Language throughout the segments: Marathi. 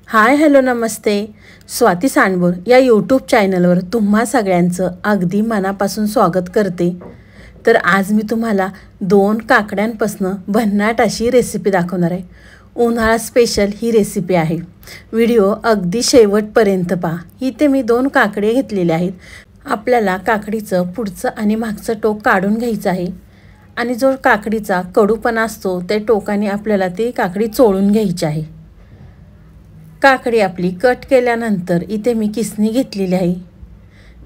हाय हॅलो नमस्ते. स्वाती सांडबोर या यूट्यूब चॅनलवर तुम्हा सगळ्यांचं अगदी मनापासून स्वागत करते. तर आज मी तुम्हाला 2 काकड्यांपासून भन्नाट अशी रेसिपी दाखवणार आहे. उन्हाळा स्पेशल ही रेसिपी आहे. व्हिडिओ अगदी शेवटपर्यंत पहा. इथे मी 2 काकडे घेतलेले आहेत. आपल्याला काकडीचं पुढचं आणि मागचं टोक काढून घ्यायचं आहे आणि जो काकडीचा कडूपणा असतो त्या टोकाने आपल्याला ती काकडी चोळून घ्यायची आहे. काकडी आपली कट केल्यानंतर इथे मी किसणी घेतलेली आहे.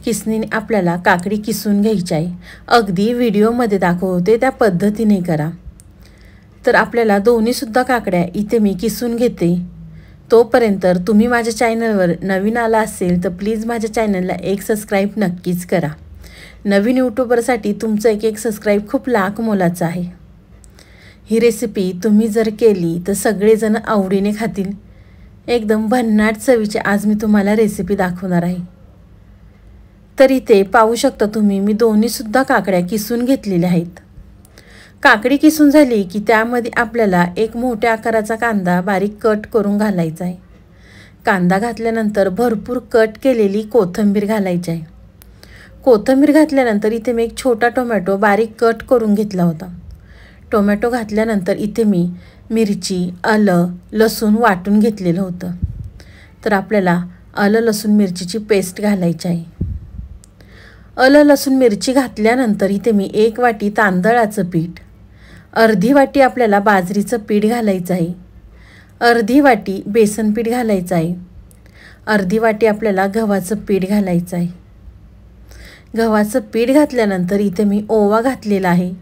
किसणीने आपल्याला काकडी किसून घ्यायची आहे. अगदी व्हिडिओमध्ये दाखवते त्या पद्धतीने करा. तर आपल्याला दोन्हीसुद्धा काकड्या इथे मी किसून घेते. तोपर्यंत तुम्ही माझ्या चॅनलवर नवीन आला असेल तर प्लीज माझ्या चॅनलला एक सबस्क्राईब नक्कीच करा. नवीन यूट्यूबरसाठी तुमचं एक सबस्क्राईब खूप लाख मोलाचं आहे. ही रेसिपी तुम्ही जर केली तर सगळेजण आवडीने खातील. एकदम भन्नाट चवीची आज मी तुम्हाला रेसिपी दाखवणार आहे. तर इथे पाहू शकता तुम्ही मी दोन्हीसुद्धा काकड्या किसून घेतलेल्या आहेत. काकडी किसून झाली की त्यामध्ये आपल्याला एक मोठ्या आकाराचा कांदा बारीक कट करून घालायचा आहे. कांदा घातल्यानंतर भरपूर कट केलेली कोथिंबीर घालायची आहे. कोथिंबीर घातल्यानंतर इथे मी एक छोटा टोमॅटो बारीक कट करून घेतला होता. टोमॅटो घातल्यानंतर इथे मी मिरची, आलं, लसूण वाटून घेतलेलं होतं. तर आपल्याला आलं, लसूण, मिरचीची पेस्ट घालायची आहे. आलं, लसूण, मिरची घातल्यानंतर इथे मी 1 वाटी तांदळाचं पीठ, अर्धी वाटी आपल्याला बाजरीचं पीठ घालायचं आहे, अर्धी वाटी बेसन पीठ घालायचं आहे, अर्धी वाटी आपल्याला गव्हाचं पीठ घालायचं आहे. गव्हाचं पीठ घातल्यानंतर इथे मी ओवा घातलेला आहे.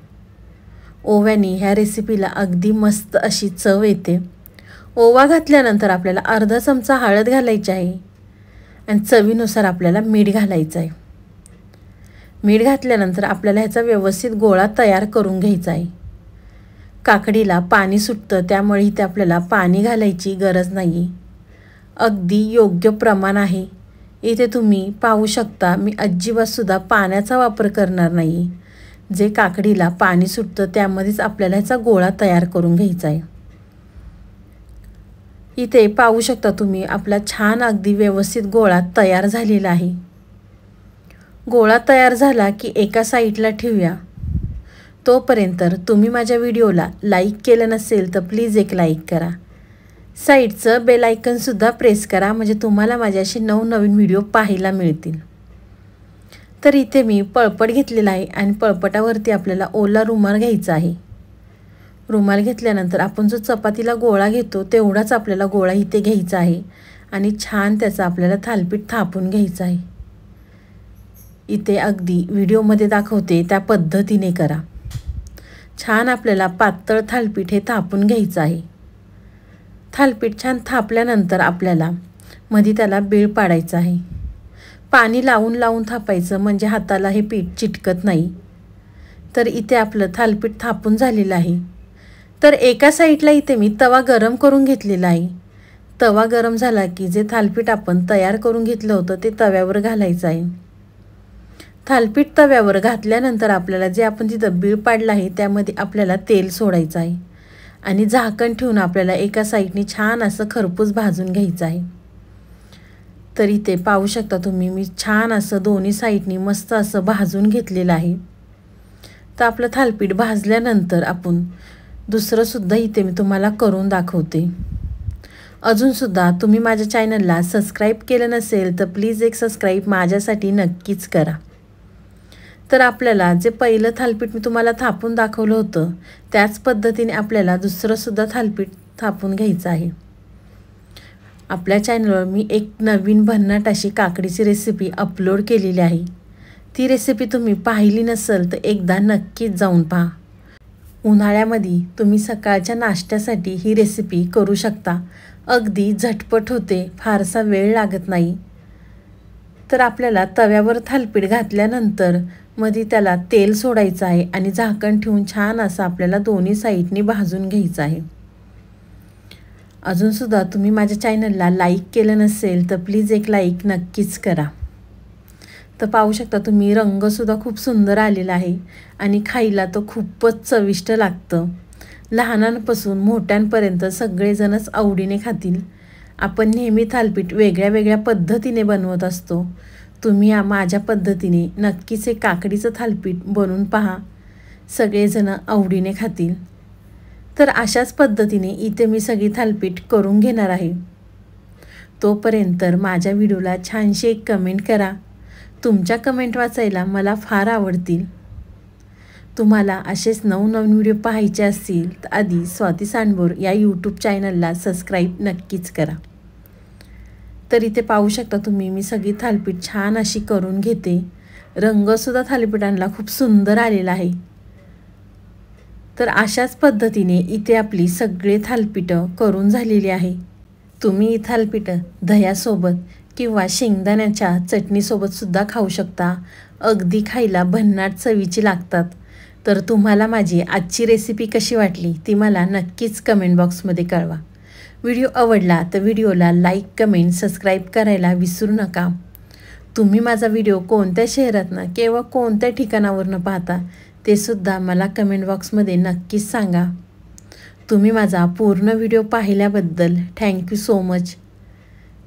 ओव्याने ह्या रेसिपीला अगदी मस्त अशी चव येते. ओवा घातल्यानंतर आपल्याला अर्धा चमचा हळद घालायची आहे आणि चवीनुसार आपल्याला मीठ घालायचं आहे. मीठ घातल्यानंतर आपल्याला ह्याचा व्यवस्थित गोळा तयार करून घ्यायचा आहे. काकडीला पाणी सुटतं त्यामुळे इथे आपल्याला पाणी घालायची गरज नाही. अगदी योग्य प्रमाण आहे. इथे तुम्ही पाहू शकता मी अजिबातसुद्धा पाण्याचा वापर करणार नाही. जे काकडीला पाणी सुटतं त्यामध्येच आपल्याला ह्याचा गोळा तयार करून घ्यायचा आहे. इथे पाहू शकता तुम्ही आपला छान अगदी व्यवस्थित गोळा तयार झालेला आहे. गोळा तयार झाला की एका साईडला ठेवूया. तोपर्यंत तुम्ही माझ्या व्हिडिओला लाईक केलं नसेल तर प्लीज एक लाईक करा. साईडचं बेल आयकनसुद्धा प्रेस करा म्हणजे तुम्हाला माझे असे नवनवीन व्हिडिओ पाहायला मिळतील. तर इथे मी पळपट घेतलेला आहे आणि पळपटावरती आपल्याला ओला रुमाल घ्यायचा आहे. रुमाल घेतल्यानंतर आपण जो चपातीला गोळा घेतो तेवढाच आपल्याला गोळा इथे घ्यायचा आहे आणि छान त्याचा आपल्याला थालीपीठ थापून घ्यायचं आहे. इथे अगदी व्हिडिओमध्ये दाखवते त्या पद्धतीने करा. छान आपल्याला पातळ थालीपीठ हे थापून घ्यायचं आहे. थालीपीठ छान थापल्यानंतर आपल्याला मध्ये त्याला बीळ पाडायचा आहे. पाणी लावून लावून थापायचं म्हणजे हाताला हे पीठ चिटकत नाही. तर इथे आपलं थालीपीठ थापून झालेलं आहे. तर एका साईडला इथे मी तवा गरम करून घेतलेला आहे. तवा गरम झाला की जे थालीपीठ आपण तयार करून घेतलं होतं ते तव्यावर घालायचं आहे. थालीपीठ तव्यावर घातल्यानंतर आपल्याला जे आपण तिथं बीळ पाडलं आहे त्यामध्ये आपल्याला तेल सोडायचं आहे आणि झाकण ठेवून आपल्याला एका साईडने छान असं खरपूस भाजून घ्यायचं आहे. तर इथे पाहू शकता तुम्ही मी छान असं दोन्ही साईडनी मस्त असं भाजून घेतलेलं आहे. तर आपलं थालीपीठ भाजल्यानंतर आपण दुसरंसुद्धा इथे मी तुम्हाला करून दाखवते. अजूनसुद्धा तुम्ही माझ्या चॅनलला सबस्क्राईब केलं नसेल तर प्लीज एक सबस्क्राईब माझ्यासाठी नक्कीच करा. तर आपल्याला जे पहिलं थालीपीठ मी तुम्हाला थापून दाखवलं होतं त्याच पद्धतीने आपल्याला दुसरंसुद्धा थालीपीठ थापून घ्यायचं आहे. आपल्या चॅनलवर मी एक नवीन भन्नाट अशी काकडीची रेसिपी अपलोड केलेली आहे. ती रेसिपी तुम्ही पाहिली नसेल तर एकदा नक्कीच जाऊन पहा. उन्हाळ्यामध्ये तुम्ही सकाळच्या नाश्त्यासाठी ही रेसिपी करू शकता. अगदी झटपट होते, फारसा वेळ लागत नाही. तर आपल्याला तव्यावर थालीपीठ घातल्यानंतर मध्ये त्याला तेल सोडायचं आहे आणि झाकण ठेवून छान असं आपल्याला दोन्ही साईडनी भाजून घ्यायचं आहे. अजूनसुद्धा तुम्ही माझ्या चॅनलला लाईक केलं नसेल तर प्लीज एक लाईक नक्कीच करा. तर पाहू शकता तुम्ही रंगसुद्धा खूप सुंदर आलेला आहे आणि खायला तो खूपच चविष्ट लागतं. लहानांपासून मोठ्यांपर्यंत सगळेजणच आवडीने खातील आपण नेहमी थालीपीठ वेगळ्या वेगळ्या पद्धतीने बनवत असतो. तुम्ही माझ्या पद्धतीने नक्कीच हे काकडीचं थालीपीठ बनवून पहा. सगळेजण आवडीने खातील. तर अशाच पद्धतीने इथे मी सगळी थालीपीठ करून घेणार आहे. तोपर्यंत माझ्या व्हिडिओला छानशी एक कमेंट करा. तुमच्या कमेंट वाचायला मला फार आवडतील. तुम्हाला असेच नवनवीन व्हिडिओ पाहायचे असतील तर आधी स्वाती सांडभोर या यूट्यूब चॅनलला सबस्क्राईब नक्कीच करा. तर इथे पाहू शकता तुम्ही मी सगळी थालीपीठ छान अशी करून घेते. रंगसुद्धा थालीपीठांना खूप सुंदर आलेला आहे. तर अशाच पद्धतीने इथे आपली सगळे थालीपीठं करून झालेली आहे. तुम्ही ही थालीपीठं दह्यासोबत किंवा शेंगदाण्याच्या चटणीसोबतसुद्धा खाऊ शकता. अगदी खायला भन्नाट चवीची लागतात. तर तुम्हाला माझी आजची रेसिपी कशी वाटली ती मला नक्कीच कमेंट बॉक्समध्ये कळवा. व्हिडिओ आवडला तर व्हिडिओला लाईक, कमेंट, सबस्क्राईब करायला विसरू नका. तुम्ही माझा व्हिडिओ कोणत्या शहरातनं किंवा कोणत्या ठिकाणावरनं पाहता ते सुद्धा मला कमेंट बॉक्समध्ये नक्कीच सांगा. तुम्ही माझा पूर्ण व्हिडिओ पाहिल्याबद्दल थँक्यू सो मच.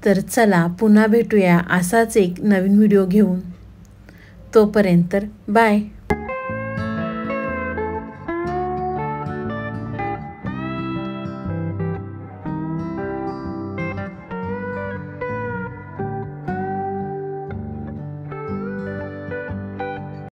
तर चला पुन्हा भेटूया असाच एक नवीन व्हिडिओ घेऊन. तोपर्यंत बाय.